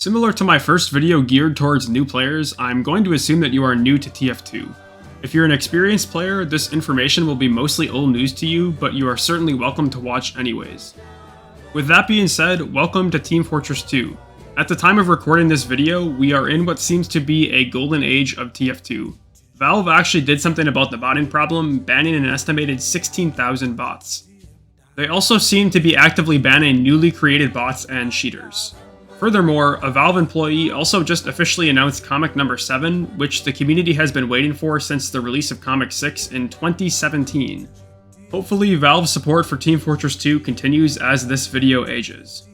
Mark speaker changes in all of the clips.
Speaker 1: Similar to my first video geared towards new players, I'm going to assume that you are new to tf2. If you're an experienced player, this information will be mostly old news to you, but you are certainly welcome to watch anyways. With that being said, welcome to Team Fortress 2. At the time of recording this video, we are in what seems to be a golden age of tf2. Valve actually did something about the botting problem, banning an estimated 16,000 bots. They also seem to be actively banning newly created bots and cheaters. Furthermore, a Valve employee also just officially announced Comic number 7, which the community has been waiting for since the release of Comic 6 in 2017. Hopefully, Valve's support for Team Fortress 2 continues as this video ages.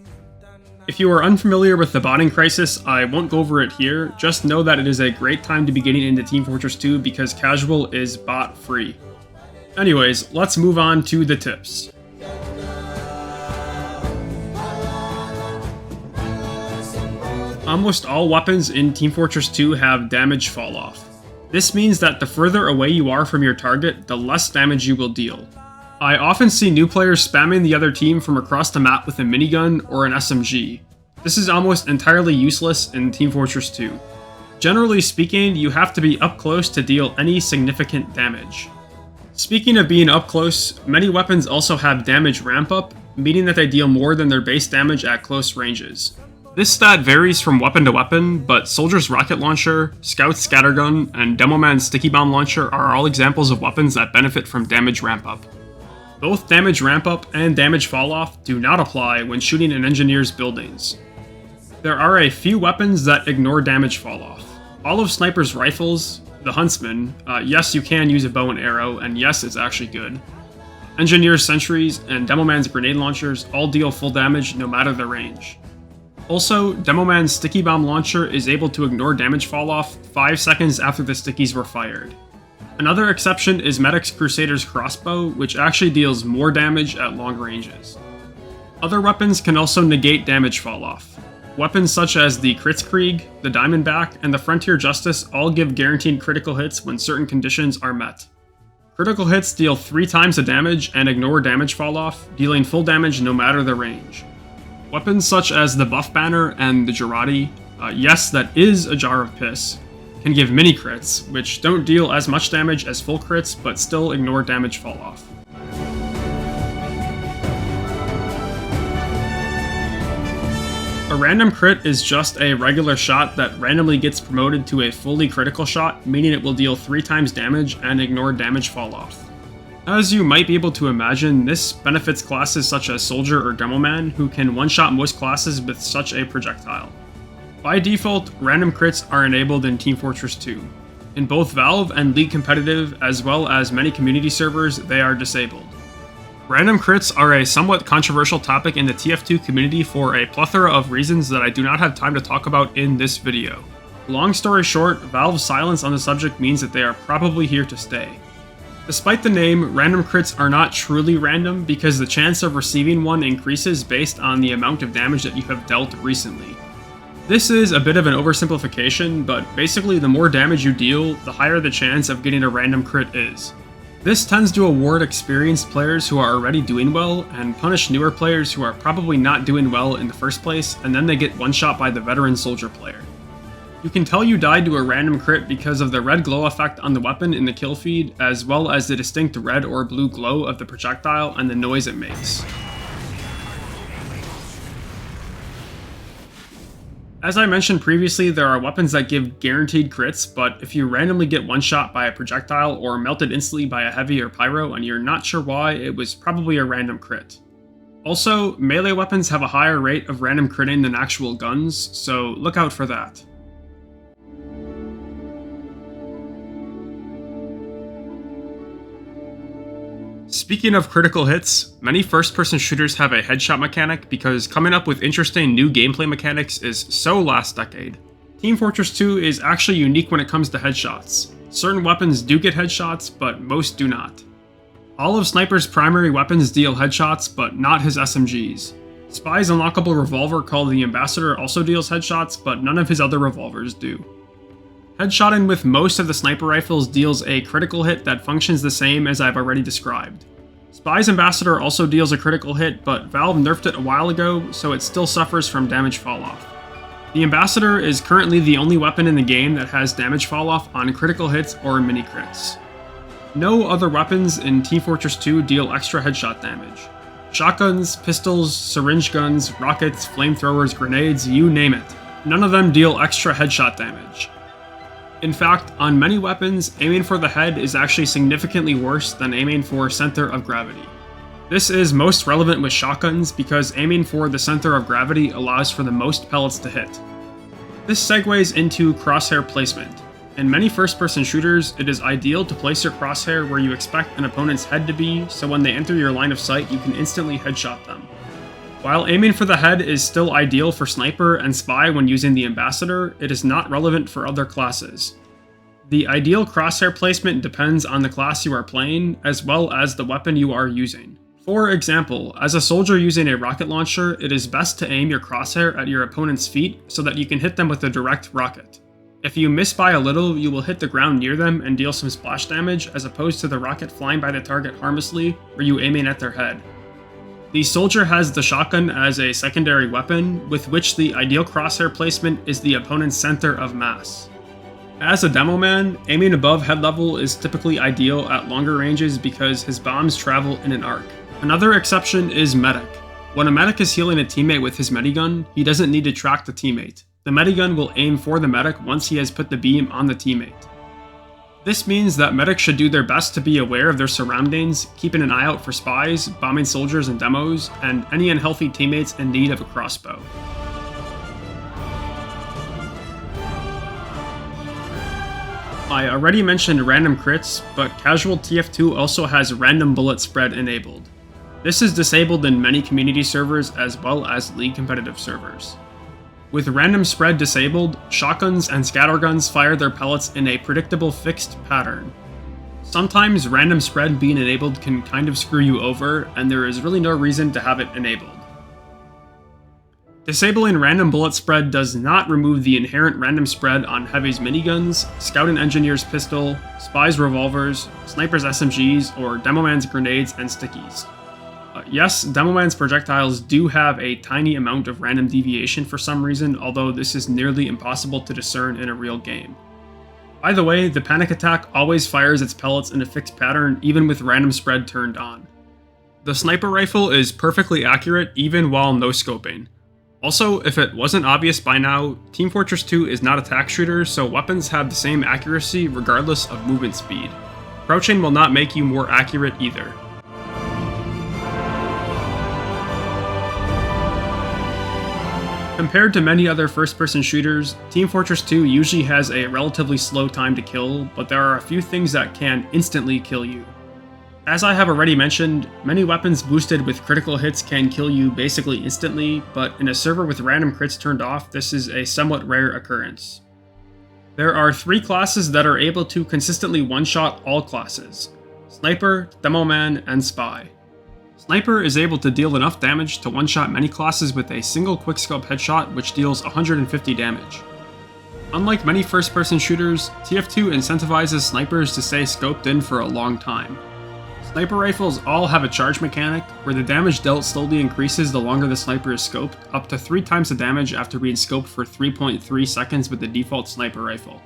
Speaker 1: If you are unfamiliar with the botting crisis, I won't go over it here, just know that it is a great time to be getting into Team Fortress 2 because casual is bot free. Anyways, let's move on to the tips. Almost all weapons in Team Fortress 2 have damage falloff. This means that the further away you are from your target, the less damage you will deal. I often see new players spamming the other team from across the map with a minigun or an SMG. This is almost entirely useless in Team Fortress 2. Generally speaking, you have to be up close to deal any significant damage. Speaking of being up close, many weapons also have damage ramp up, meaning that they deal more than their base damage at close ranges. This stat varies from weapon to weapon, but Soldier's Rocket Launcher, Scout's Scattergun, and Demoman's Sticky Bomb Launcher are all examples of weapons that benefit from damage ramp up. Both damage ramp up and damage falloff do not apply when shooting an engineer's buildings. There are a few weapons that ignore damage falloff. All of Sniper's rifles, the Huntsman, yes you can use a bow and arrow, and yes it's actually good. Engineer's sentries and Demoman's grenade launchers all deal full damage no matter the range. Also, Demoman's Sticky Bomb Launcher is able to ignore damage falloff 5 seconds after the stickies were fired. Another exception is Medic's Crusader's Crossbow, which actually deals more damage at long ranges. Other weapons can also negate damage falloff. Weapons such as the Kritzkrieg, the Diamondback, and the Frontier Justice all give guaranteed critical hits when certain conditions are met. Critical hits deal 3 times the damage and ignore damage falloff, dealing full damage no matter the range. Weapons such as the Buff Banner and the Girardi, yes that is a jar of piss, can give mini crits, which don't deal as much damage as full crits but still ignore damage falloff. A random crit is just a regular shot that randomly gets promoted to a fully critical shot, meaning it will deal 3 times damage and ignore damage falloff. As you might be able to imagine, this benefits classes such as Soldier or Demoman, who can one-shot most classes with such a projectile. By default, random crits are enabled in Team Fortress 2. In both Valve and League Competitive, as well as many community servers, they are disabled. Random crits are a somewhat controversial topic in the TF2 community for a plethora of reasons that I do not have time to talk about in this video. Long story short, Valve's silence on the subject means that they are probably here to stay. Despite the name, random crits are not truly random because the chance of receiving one increases based on the amount of damage that you have dealt recently. This is a bit of an oversimplification, but basically the more damage you deal, the higher the chance of getting a random crit is. This tends to award experienced players who are already doing well, and punish newer players who are probably not doing well in the first place, and then they get one-shot by the veteran soldier player. You can tell you died to a random crit because of the red glow effect on the weapon in the kill feed, as well as the distinct red or blue glow of the projectile and the noise it makes. As I mentioned previously, there are weapons that give guaranteed crits, but if you randomly get one shot by a projectile or melted instantly by a heavy or pyro and you're not sure why, it was probably a random crit. Also, melee weapons have a higher rate of random critting than actual guns, so look out for that. Speaking of critical hits, many first-person shooters have a headshot mechanic because coming up with interesting new gameplay mechanics is so last decade. Team Fortress 2 is actually unique when it comes to headshots. Certain weapons do get headshots, but most do not. All of Sniper's primary weapons deal headshots, but not his SMGs. Spy's unlockable revolver called the Ambassador also deals headshots, but none of his other revolvers do. Headshotting with most of the sniper rifles deals a critical hit that functions the same as I've already described. Spy's Ambassador also deals a critical hit, but Valve nerfed it a while ago, so it still suffers from damage falloff. The Ambassador is currently the only weapon in the game that has damage falloff on critical hits or mini crits. No other weapons in Team Fortress 2 deal extra headshot damage. Shotguns, pistols, syringe guns, rockets, flamethrowers, grenades, you name it. None of them deal extra headshot damage. In fact, on many weapons, aiming for the head is actually significantly worse than aiming for center of gravity. This is most relevant with shotguns because aiming for the center of gravity allows for the most pellets to hit. This segues into crosshair placement. In many first-person shooters, it is ideal to place your crosshair where you expect an opponent's head to be, so when they enter your line of sight, you can instantly headshot them. While aiming for the head is still ideal for Sniper and Spy when using the Ambassador, it is not relevant for other classes. The ideal crosshair placement depends on the class you are playing, as well as the weapon you are using. For example, as a soldier using a rocket launcher, it is best to aim your crosshair at your opponent's feet so that you can hit them with a direct rocket. If you miss by a little, you will hit the ground near them and deal some splash damage, as opposed to the rocket flying by the target harmlessly, or you aiming at their head. The soldier has the shotgun as a secondary weapon, with which the ideal crosshair placement is the opponent's center of mass. As a Demoman, aiming above head level is typically ideal at longer ranges because his bombs travel in an arc. Another exception is Medic. When a medic is healing a teammate with his medigun, he doesn't need to track the teammate. The medigun will aim for the medic once he has put the beam on the teammate. This means that medics should do their best to be aware of their surroundings, keeping an eye out for spies, bombing soldiers and demos, and any unhealthy teammates in need of a crossbow. I already mentioned random crits, but casual tf2 also has random bullet spread enabled. This is disabled in many community servers as well as league competitive servers. With random spread disabled, shotguns and scatterguns fire their pellets in a predictable fixed pattern. Sometimes random spread being enabled can kind of screw you over, and there is really no reason to have it enabled. Disabling random bullet spread does not remove the inherent random spread on Heavy's miniguns, Scout and Engineer's pistol, Spy's revolvers, Sniper's SMGs, or Demoman's grenades and stickies. Yes, Demoman's projectiles do have a tiny amount of random deviation for some reason, although this is nearly impossible to discern in a real game. By the way, the panic attack always fires its pellets in a fixed pattern, even with random spread turned on. The sniper rifle is perfectly accurate even while no-scoping. Also, if it wasn't obvious by now, Team Fortress 2 is not a tac shooter, so weapons have the same accuracy regardless of movement speed. Crouching will not make you more accurate either. Compared to many other first-person shooters, Team Fortress 2 usually has a relatively slow time to kill, but there are a few things that can instantly kill you. As I have already mentioned, many weapons boosted with critical hits can kill you basically instantly, but in a server with random crits turned off, this is a somewhat rare occurrence. There are 3 classes that are able to consistently one-shot all classes: Sniper, Demoman, and Spy. Sniper is able to deal enough damage to one-shot many classes with a single quickscope headshot, which deals 150 damage. Unlike many first-person shooters, TF2 incentivizes snipers to stay scoped in for a long time. Sniper rifles all have a charge mechanic, where the damage dealt slowly increases the longer the sniper is scoped, up to 3 times the damage after being scoped for 3.3 seconds with the default sniper rifle.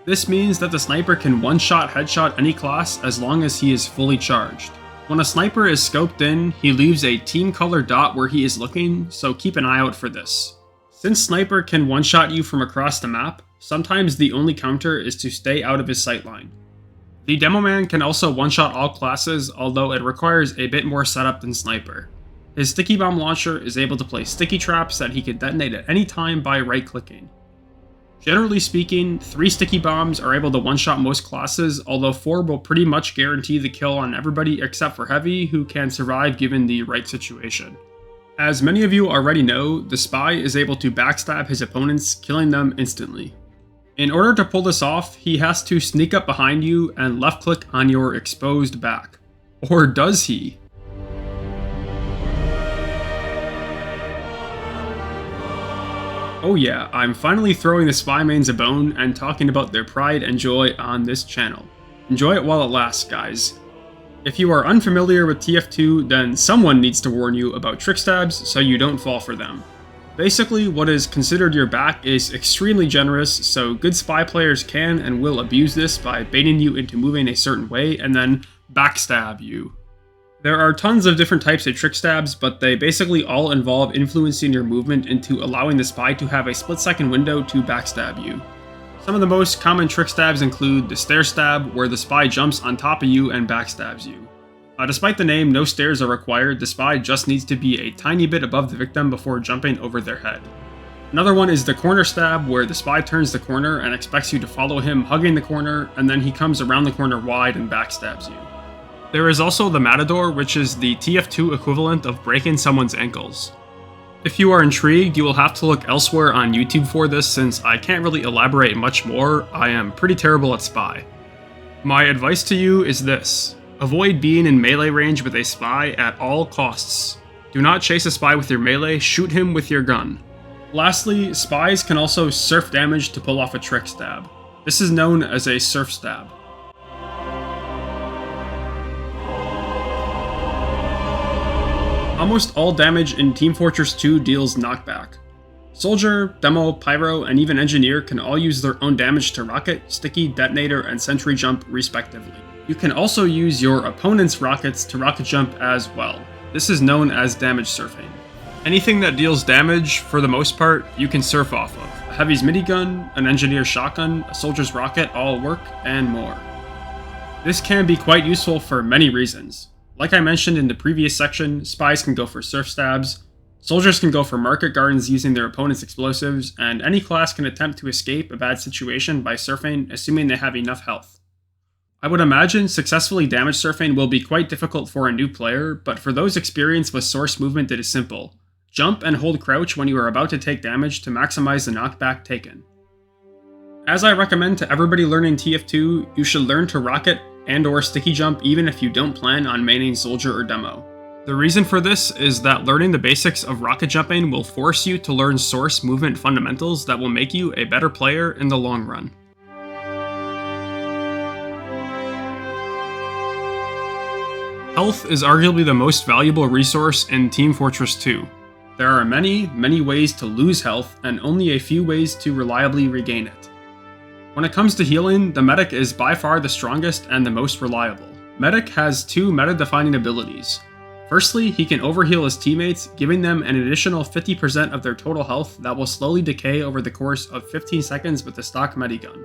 Speaker 1: This means that the sniper can one-shot headshot any class as long as he is fully charged. When a sniper is scoped in, he leaves a team color dot where he is looking, so keep an eye out for this. Since Sniper can one-shot you from across the map, sometimes the only counter is to stay out of his sightline. The Demoman can also one-shot all classes, although it requires a bit more setup than Sniper. His sticky bomb launcher is able to place sticky traps that he can detonate at any time by right-clicking. Generally speaking, 3 sticky bombs are able to one-shot most classes, although 4 will pretty much guarantee the kill on everybody except for Heavy, who can survive given the right situation. As many of you already know, the Spy is able to backstab his opponents, killing them instantly. In order to pull this off, he has to sneak up behind you and left-click on your exposed back. Or does he? Oh yeah, I'm finally throwing the Spy mains a bone and talking about their pride and joy on this channel. Enjoy it while it lasts, guys. If you are unfamiliar with TF2, then someone needs to warn you about Trickstabs so you don't fall for them. Basically, what is considered your back is extremely generous, so good spy players can and will abuse this by baiting you into moving a certain way and then backstab you. There are tons of different types of Trickstabs, but they basically all involve influencing your movement into allowing the spy to have a split-second window to backstab you. Some of the most common Trickstabs include the stair stab, where the spy jumps on top of you and backstabs you. Despite the name, no stairs are required, the spy just needs to be a tiny bit above the victim before jumping over their head. Another one is the corner stab, where the spy turns the corner and expects you to follow him hugging the corner, and then he comes around the corner wide and backstabs you. There is also the matador, which is the tf2 equivalent of breaking someone's ankles. If you are intrigued, you will have to look elsewhere on YouTube for this, since I can't really elaborate much more. I am pretty terrible at spy. My advice to you is this: avoid being in melee range with a spy at all costs. Do not chase a spy with your melee, shoot him with your gun. Lastly, spies can also surf damage to pull off a trick stab. This is known as a surf stab. Almost all damage in Team Fortress 2 deals knockback. Soldier, Demo, Pyro, and even Engineer can all use their own damage to rocket, sticky, detonator, and sentry jump respectively. You can also use your opponent's rockets to rocket jump as well. This is known as damage surfing. Anything that deals damage, for the most part, you can surf off of. A heavy's minigun, an engineer's shotgun, a soldier's rocket all work, and more. This can be quite useful for many reasons. Like I mentioned in the previous section, spies can go for surf stabs, soldiers can go for market gardens using their opponent's explosives, and any class can attempt to escape a bad situation by surfing, assuming they have enough health. I would imagine successfully damage surfing will be quite difficult for a new player, but for those experienced with source movement it is simple. Jump and hold crouch when you are about to take damage to maximize the knockback taken. As I recommend to everybody learning TF2, you should learn to rocket and/or sticky jump even if you don't plan on maining soldier or demo. The reason for this is that learning the basics of rocket jumping will force you to learn source movement fundamentals that will make you a better player in the long run. Health is arguably the most valuable resource in Team Fortress 2. There are many ways to lose health, and only a few ways to reliably regain it. When it comes to healing, the medic is by far the strongest and the most reliable. Medic has two meta-defining abilities. Firstly, he can overheal his teammates, giving them an additional 50% of their total health that will slowly decay over the course of 15 seconds with the stock medigun.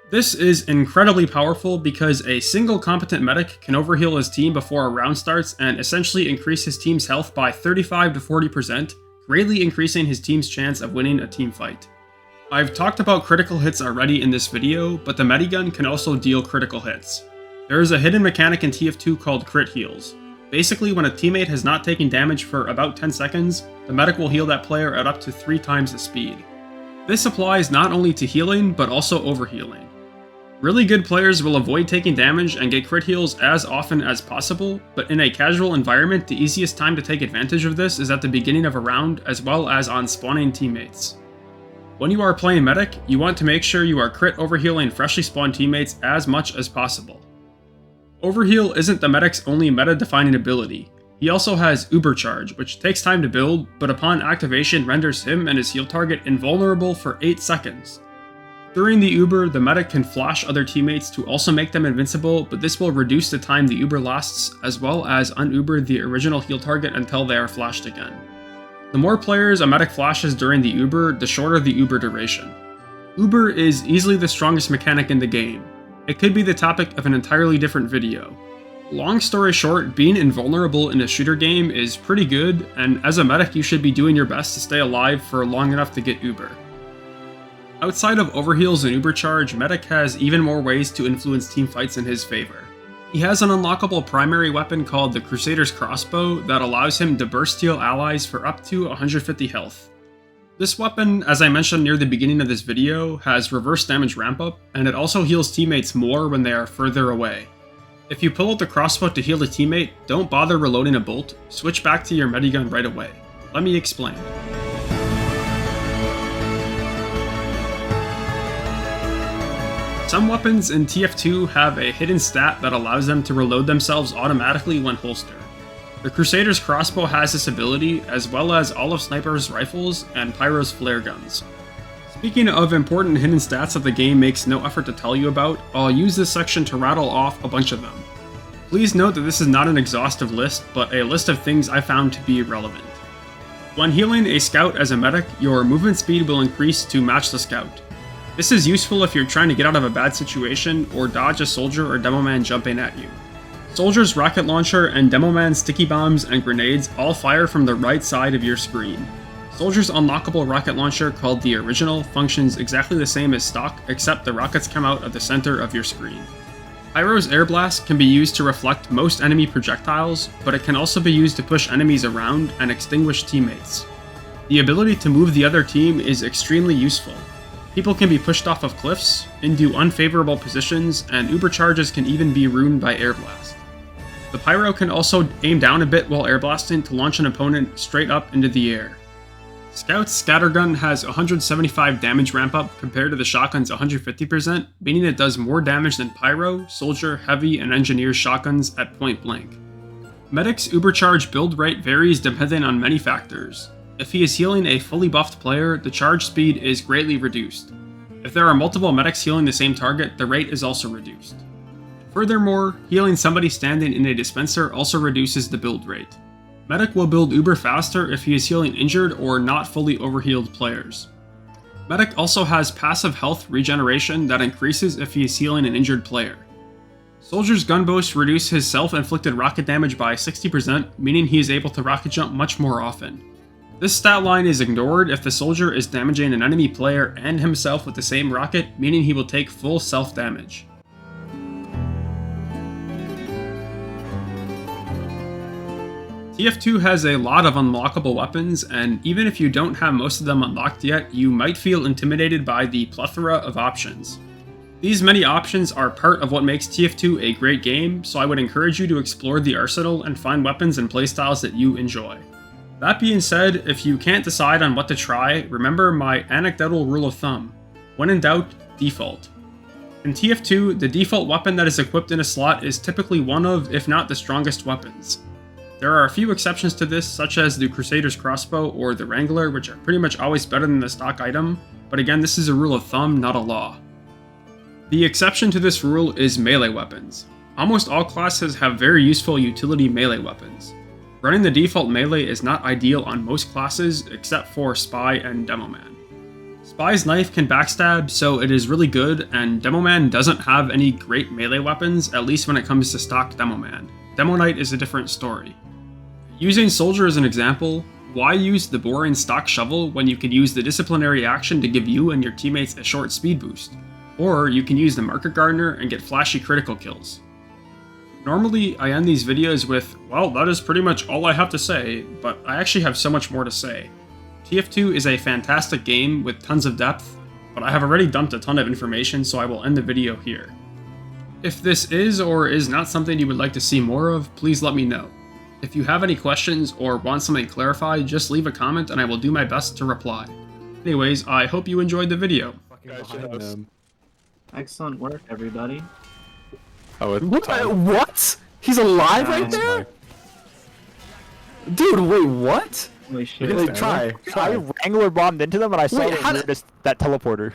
Speaker 1: This is incredibly powerful because a single competent medic can overheal his team before a round starts and essentially increase his team's health by 35 to 40%, greatly increasing his team's chance of winning a team fight. I've talked about critical hits already in this video, but the medigun can also deal critical hits. There is a hidden mechanic in TF2 called crit heals. Basically, when a teammate has not taken damage for about 10 seconds, the medic will heal that player at up to 3 times the speed. This applies not only to healing, but also overhealing. Really good players will avoid taking damage and get crit heals as often as possible, but in a casual environment, the easiest time to take advantage of this is at the beginning of a round, as well as on spawning teammates. When you are playing medic, you want to make sure you are crit overhealing freshly spawned teammates as much as possible. Overheal isn't the medic's only meta-defining ability. He also has Uber Charge, which takes time to build, but upon activation renders him and his heal target invulnerable for 8 seconds. During the Uber, the medic can flash other teammates to also make them invincible, but this will reduce the time the Uber lasts, as well as un-Uber the original heal target until they are flashed again. The more players a medic flashes during the Uber, the shorter the Uber duration. Uber is easily the strongest mechanic in the game. It could be the topic of an entirely different video. Long story short, being invulnerable in a shooter game is pretty good, and as a medic you should be doing your best to stay alive for long enough to get Uber. Outside of overheals and Uber Charge, Medic has even more ways to influence team fights in his favor. He has an unlockable primary weapon called the Crusader's Crossbow that allows him to burst heal allies for up to 150 health. This weapon, as I mentioned near the beginning of this video, has reverse damage ramp up, and it also heals teammates more when they are further away. If you pull out the crossbow to heal a teammate, don't bother reloading a bolt, switch back to your medigun right away. Let me explain. Some weapons in TF2 have a hidden stat that allows them to reload themselves automatically when holstered. The Crusader's crossbow has this ability, as well as all of Sniper's rifles and Pyro's flare guns. Speaking of important hidden stats that the game makes no effort to tell you about, I'll use this section to rattle off a bunch of them. Please note that this is not an exhaustive list, but a list of things I found to be relevant. When healing a scout as a medic, your movement speed will increase to match the scout. This is useful if you're trying to get out of a bad situation or dodge a soldier or Demoman jumping at you. Soldier's rocket launcher and Demoman's sticky bombs and grenades all fire from the right side of your screen. Soldier's unlockable rocket launcher, called the Original, functions exactly the same as stock, except the rockets come out of the center of your screen. Pyro's air blast can be used to reflect most enemy projectiles, but it can also be used to push enemies around and extinguish teammates. The ability to move the other team is extremely useful. People can be pushed off of cliffs, into unfavorable positions, and uber charges can even be ruined by air blast. The Pyro can also aim down a bit while air blasting to launch an opponent straight up into the air. Scout's scattergun has 175 damage ramp up compared to the shotgun's 150%, meaning it does more damage than Pyro, Soldier, Heavy, and Engineer's shotguns at point blank. Medic's ubercharge build rate varies depending on many factors. If he is healing a fully buffed player, the charge speed is greatly reduced. If there are multiple medics healing the same target, the rate is also reduced. Furthermore, healing somebody standing in a dispenser also reduces the build rate. Medic will build uber faster if he is healing injured or not fully overhealed players. Medic also has passive health regeneration that increases if he is healing an injured player. Soldier's gunboats reduce his self-inflicted rocket damage by 60%, meaning he is able to rocket jump much more often. This stat line is ignored if the soldier is damaging an enemy player and himself with the same rocket, meaning he will take full self-damage. tf2 has a lot of unlockable weapons, and even if you don't have most of them unlocked yet, you might feel intimidated by the plethora of options. These many options are part of what makes tf2 a great game, so I would encourage you to explore the arsenal and find weapons and playstyles that you enjoy. That being said, if you can't decide on what to try, remember my anecdotal rule of thumb: when in doubt, default. In tf2, the default weapon that is equipped in a slot is typically one of, if not the strongest weapons. There are a few exceptions to this, such as the Crusader's crossbow or the Wrangler, which are pretty much always better than the stock item, but again, this is a rule of thumb, not a law. The exception to this rule is melee weapons. Almost all classes have very useful utility melee weapons. Running the default melee is not ideal on most classes, except for Spy and Demoman. Spy's knife can backstab, so it is really good, and Demoman doesn't have any great melee weapons, at least when it comes to stock Demoman. Demo Knight is a different story. Using Soldier as an example, why use the boring stock shovel when you could use the disciplinary action to give you and your teammates a short speed boost? Or you can use the Market Gardener and get flashy critical kills. Normally, I end these videos with, well, that is pretty much all I have to say, but I actually have so much more to say. tf2 is a fantastic game with tons of depth, but I have already dumped a ton of information, so I will end the video here. If this is or is not something you would like to see more of, please let me know. If you have any questions or want something clarified, just leave a comment and I will do my best to reply. Anyways, I hope you enjoyed the video.
Speaker 2: Excellent work, everybody.
Speaker 3: Oh, what? He's alive right there? Dude, wait, what?
Speaker 2: Holy shit.
Speaker 3: Like, try.
Speaker 4: I Wrangler bombed into them and I saw
Speaker 3: Wait,
Speaker 4: that teleporter.